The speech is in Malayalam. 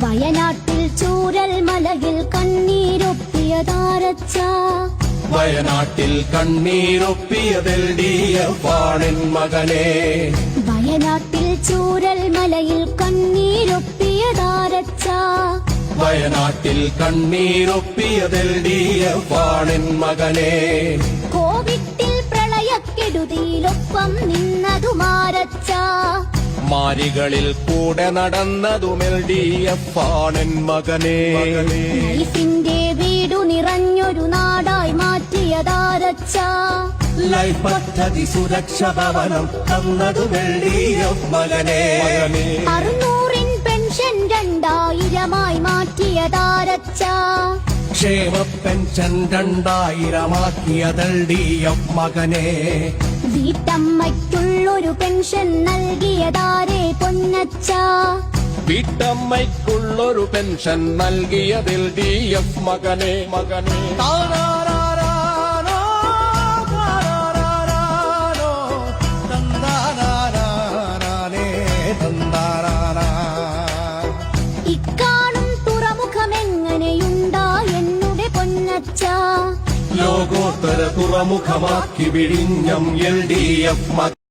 വയനാട്ടിൽ ചൂരൽ മലയിൽ കണ്ണീരൊപ്പിയതാരച്ച വയനാട്ടിൽ കണ്ണീരൊപ്പിയതെൽഡിഎഫ് ആണെൻ മകനെ വയനാട്ടിൽ ചൂരൽ മലയിൽ കണ്ണീരൊപ്പിയതാരച്ച വയനാട്ടിൽ കണ്ണീരൊപ്പിയതെൽഡിഎഫ് ആണെൻ മകനെ കോവിഡിൽ പ്രളയക്കെടുതിയിലൊപ്പം നിന്നതുമാരച്ച മാരികളിൽ കൂടെ നടന്നതുമെൽഡിഎഫ് ആണെൻ മകനെ ലൈഫിന്റെ വീടു നിറഞ്ഞൊരു നാടായി മാറ്റിയതാരച്ച ലൈഫ് പദ്ധതി സുരക്ഷ ഭവനം തന്നതുമെൽഡിഎഫ് മകനെ 600 പെൻഷൻ 2000 മാറ്റിയതാരച്ച ക്ഷേമ പെൻഷൻ 2000 മകനെ വീട്ടമ്മയ്ക്കുള്ളൊരു പെൻഷൻ നൽകിയതാരേ പൊന്നച്ച വീട്ടമ്മയ്ക്കുള്ളൊരു പെൻഷൻ നൽകിയതെൽഡിഎഫ് മകനെ ഇക്കാണും തുറമുഖമെങ്ങനെയുണ്ടാ എന്നുടെ പൊന്നച്ച ലോകോത്തര തുറമുഖമാക്കി വിഴിഞ്ഞം എൽഡിഎഫ്